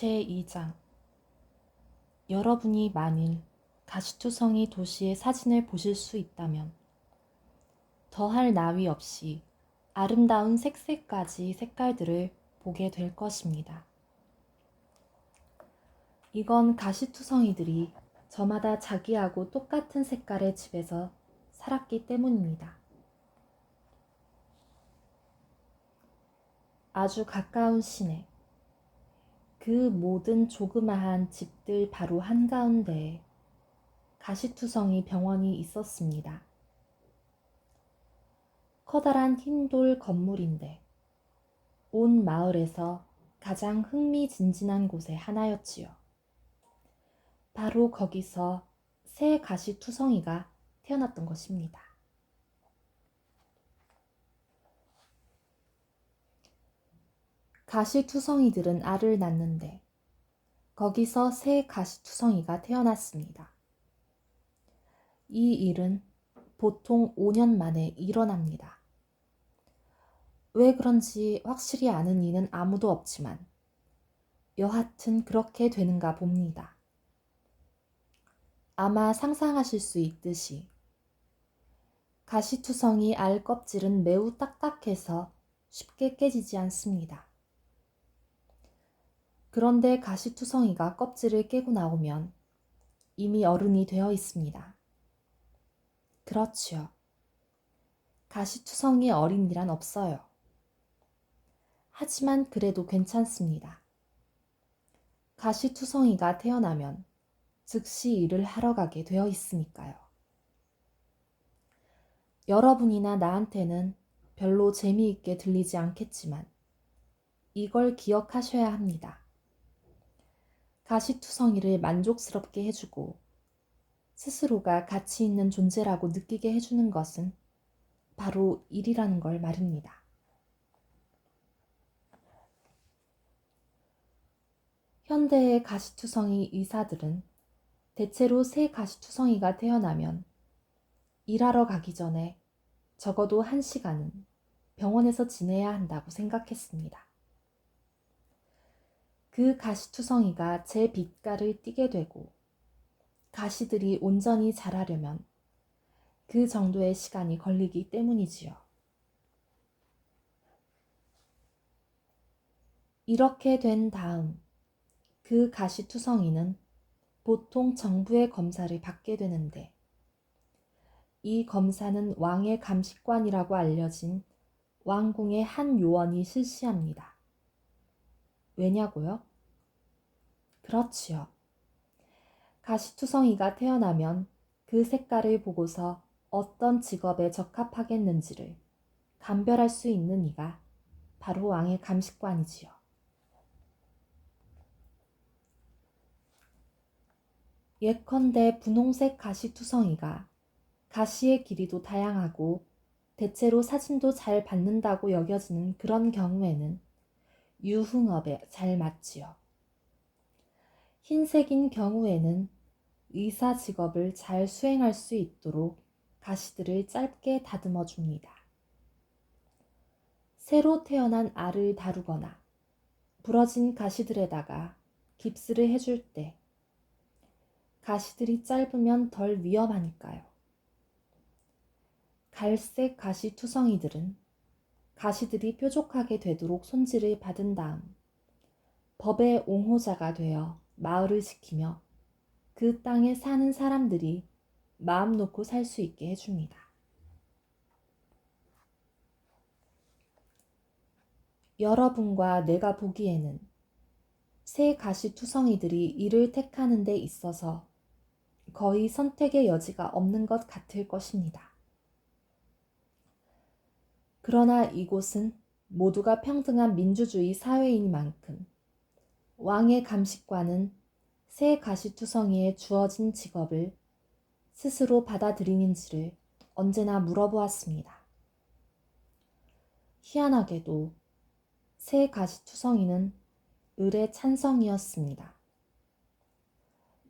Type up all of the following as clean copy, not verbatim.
제2장. 여러분이 만일 가시투성이 도시의 사진을 보실 수 있다면 더할 나위 없이 아름다운 색색까지 색깔들을 보게 될 것입니다. 이건 가시투성이들이 저마다 자기하고 똑같은 색깔의 집에서 살았기 때문입니다. 아주 가까운 시내, 그 모든 조그마한 집들 바로 한가운데에 가시투성이 병원이 있었습니다. 커다란 흰돌 건물인데 온 마을에서 가장 흥미진진한 곳의 하나였지요. 바로 거기서 새 가시투성이가 태어났던 것입니다. 가시투성이들은 알을 낳는데 거기서 새 가시투성이가 태어났습니다. 이 일은 보통 5년 만에 일어납니다. 왜 그런지 확실히 아는 이는 아무도 없지만 여하튼 그렇게 되는가 봅니다. 아마 상상하실 수 있듯이 가시투성이 알 껍질은 매우 딱딱해서 쉽게 깨지지 않습니다. 그런데 가시투성이가 껍질을 깨고 나오면 이미 어른이 되어 있습니다. 그렇지요. 가시투성이 어린이란 없어요. 하지만 그래도 괜찮습니다. 가시투성이가 태어나면 즉시 일을 하러 가게 되어 있으니까요. 여러분이나 나한테는 별로 재미있게 들리지 않겠지만 이걸 기억하셔야 합니다. 가시투성이를 만족스럽게 해주고 스스로가 가치 있는 존재라고 느끼게 해주는 것은 바로 일이라는 걸 말입니다. 현대의 가시투성이 의사들은 대체로 새 가시투성이가 태어나면 일하러 가기 전에 적어도 1시간은 병원에서 지내야 한다고 생각했습니다. 그 가시투성이가 제 빛깔을 띠게 되고 가시들이 온전히 자라려면 그 정도의 시간이 걸리기 때문이지요. 이렇게 된 다음 그 가시투성이는 보통 정부의 검사를 받게 되는데 이 검사는 왕의 감식관이라고 알려진 왕궁의 한 요원이 실시합니다. 왜냐고요? 그렇지요. 가시투성이가 태어나면 그 색깔을 보고서 어떤 직업에 적합하겠는지를 감별할 수 있는 이가 바로 왕의 감식관이지요. 예컨대 분홍색 가시투성이가 가시의 길이도 다양하고 대체로 사진도 잘 받는다고 여겨지는 그런 경우에는 유흥업에 잘 맞지요. 흰색인 경우에는 의사 직업을 잘 수행할 수 있도록 가시들을 짧게 다듬어 줍니다. 새로 태어난 알을 다루거나 부러진 가시들에다가 깁스를 해줄 때 가시들이 짧으면 덜 위험하니까요. 갈색 가시투성이들은 가시들이 뾰족하게 되도록 손질을 받은 다음 법의 옹호자가 되어 마을을 지키며 그 땅에 사는 사람들이 마음 놓고 살 수 있게 해줍니다. 여러분과 내가 보기에는 새 가시투성이들이 이를 택하는 데 있어서 거의 선택의 여지가 없는 것 같을 것입니다. 그러나 이곳은 모두가 평등한 민주주의 사회이니만큼 왕의 감식관은 새 가시투성이에 주어진 직업을 스스로 받아들이는지를 언제나 물어보았습니다. 희한하게도 새 가시투성이는 을의 찬성이었습니다.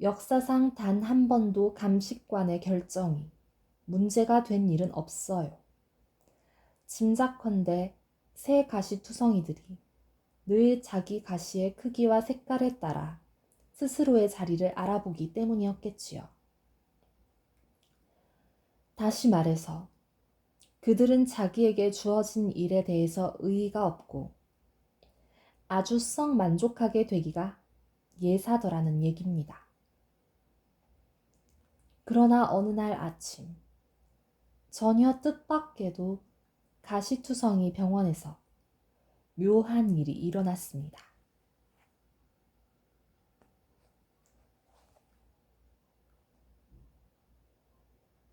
역사상 단 한 번도 감식관의 결정이 문제가 된 일은 없어요. 짐작컨대 새 가시투성이들이 늘 자기 가시의 크기와 색깔에 따라 스스로의 자리를 알아보기 때문이었겠지요. 다시 말해서 그들은 자기에게 주어진 일에 대해서 의의가 없고 아주 썩 만족하게 되기가 예사더라는 얘기입니다. 그러나 어느 날 아침 전혀 뜻밖에도 가시투성이 병원에서 묘한 일이 일어났습니다.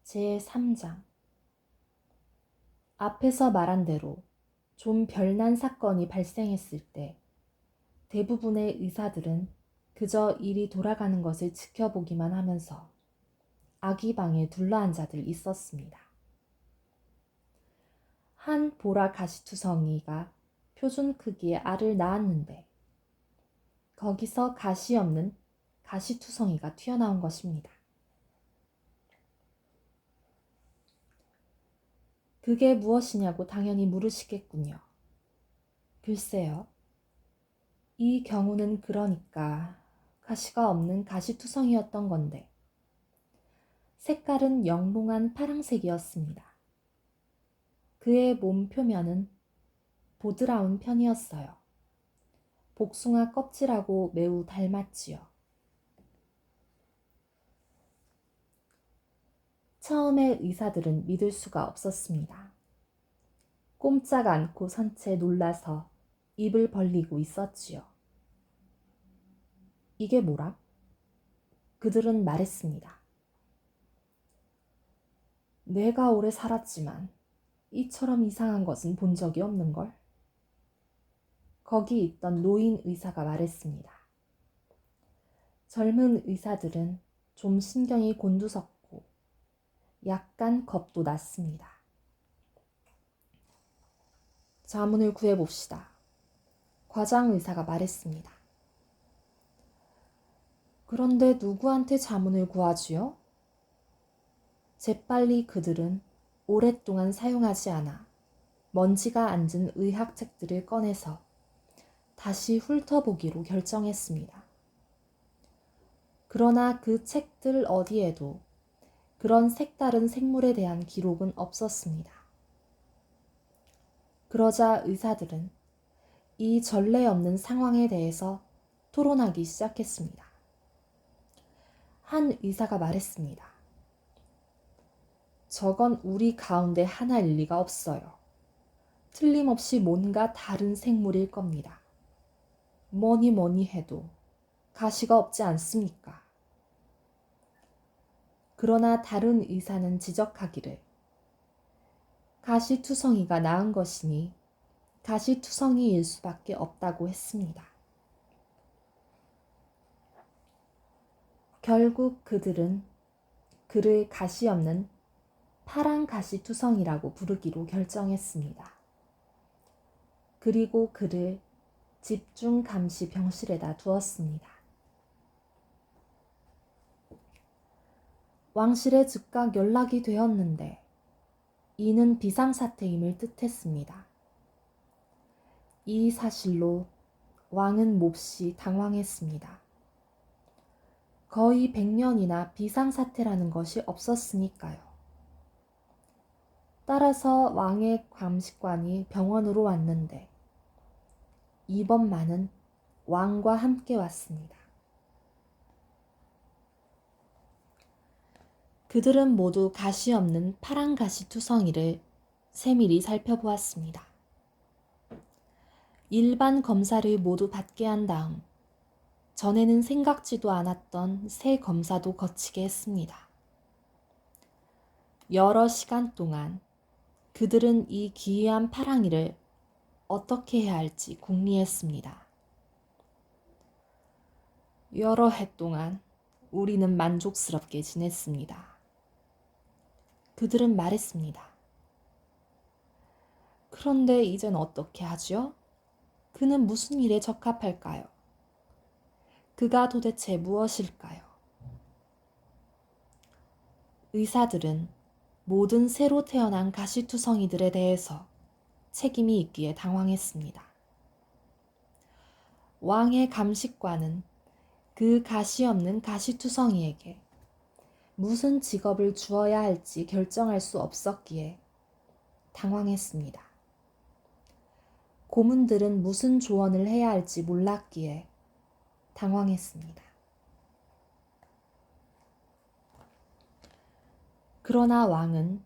제3장 앞에서 말한 대로 좀 별난 사건이 발생했을 때 대부분의 의사들은 그저 일이 돌아가는 것을 지켜보기만 하면서 아기 방에 둘러앉아들 있었습니다. 한 보라 가시투성이가 표준 크기의 알을 낳았는데 거기서 가시 없는 가시투성이가 튀어나온 것입니다. 그게 무엇이냐고 당연히 물으시겠군요. 글쎄요. 이 경우는 그러니까 가시가 없는 가시투성이었던 건데 색깔은 영롱한 파랑색이었습니다. 그의 몸 표면은 보드라운 편이었어요. 복숭아 껍질하고 매우 닮았지요. 처음에 의사들은 믿을 수가 없었습니다. 꼼짝 않고 선 채 놀라서 입을 벌리고 있었지요. 이게 뭐라? 그들은 말했습니다. 내가 오래 살았지만 이처럼 이상한 것은 본 적이 없는걸? 거기 있던 노인 의사가 말했습니다. 젊은 의사들은 좀 신경이 곤두섰고 약간 겁도 났습니다. 자문을 구해봅시다. 과장 의사가 말했습니다. 그런데 누구한테 자문을 구하지요? 재빨리 그들은 오랫동안 사용하지 않아 먼지가 앉은 의학책들을 꺼내서 다시 훑어보기로 결정했습니다. 그러나 그 책들 어디에도 그런 색다른 생물에 대한 기록은 없었습니다. 그러자 의사들은 이 전례 없는 상황에 대해서 토론하기 시작했습니다. 한 의사가 말했습니다. 저건 우리 가운데 하나일 리가 없어요. 틀림없이 뭔가 다른 생물일 겁니다. 뭐니 해도 가시가 없지 않습니까? 그러나 다른 의사는 지적하기를 가시투성이가 낳은 것이니 가시투성이일 수밖에 없다고 했습니다. 결국 그들은 그를 가시 없는 파란 가시투성이라고 부르기로 결정했습니다. 그리고 그를 집중 감시 병실에다 두었습니다. 왕실에 즉각 연락이 되었는데 이는 비상사태임을 뜻했습니다. 이 사실로 왕은 몹시 당황했습니다. 거의 100년이나 비상사태라는 것이 없었으니까요. 따라서 왕의 감식관이 병원으로 왔는데 이번만은 왕과 함께 왔습니다. 그들은 모두 가시 없는 파란 가시투성이를 세밀히 살펴보았습니다. 일반 검사를 모두 받게 한 다음 전에는 생각지도 않았던 새 검사도 거치게 했습니다. 여러 시간 동안 그들은 이 기이한 파랑이를 어떻게 해야 할지 궁리했습니다. 여러 해 동안 우리는 만족스럽게 지냈습니다. 그들은 말했습니다. 그런데 이젠 어떻게 하죠? 그는 무슨 일에 적합할까요? 그가 도대체 무엇일까요? 의사들은 모든 새로 태어난 가시투성이들에 대해서 책임이 있기에 당황했습니다. 왕의 감식관은 그 가시 없는 가시투성이에게 무슨 직업을 주어야 할지 결정할 수 없었기에 당황했습니다. 고문들은 무슨 조언을 해야 할지 몰랐기에 당황했습니다. 그러나 왕은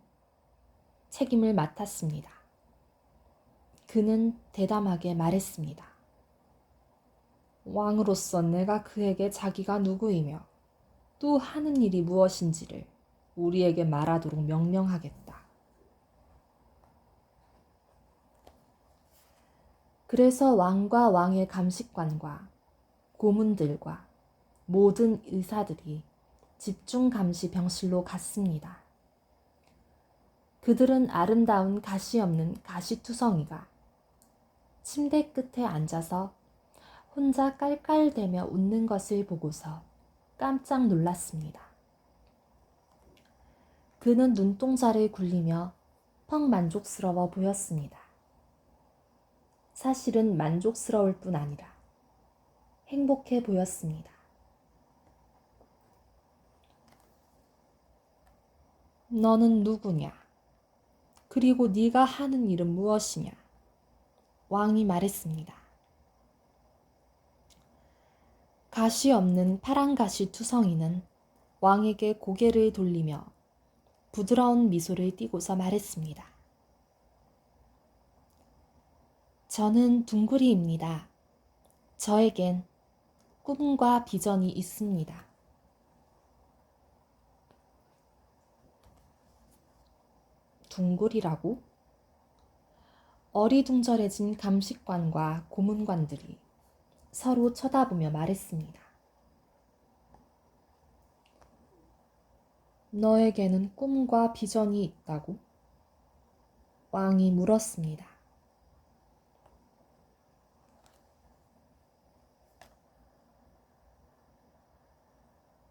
책임을 맡았습니다. 그는 대담하게 말했습니다. 왕으로서 내가 그에게 자기가 누구이며 또 하는 일이 무엇인지를 우리에게 말하도록 명령하겠다. 그래서 왕과 왕의 감식관과 고문들과 모든 의사들이 집중 감시 병실로 갔습니다. 그들은 아름다운 가시 없는 가시투성이가 침대 끝에 앉아서 혼자 깔깔대며 웃는 것을 보고서 깜짝 놀랐습니다. 그는 눈동자를 굴리며 퍽 만족스러워 보였습니다. 사실은 만족스러울 뿐 아니라 행복해 보였습니다. 너는 누구냐? 그리고 네가 하는 일은 무엇이냐? 왕이 말했습니다. 가시 없는 파란 가시 투성이는 왕에게 고개를 돌리며 부드러운 미소를 띠고서 말했습니다. 저는 둥구리입니다. 저에겐 꿈과 비전이 있습니다. 둥구리라고? 어리둥절해진 감식관과 고문관들이 서로 쳐다보며 말했습니다. 너에게는 꿈과 비전이 있다고? 왕이 물었습니다.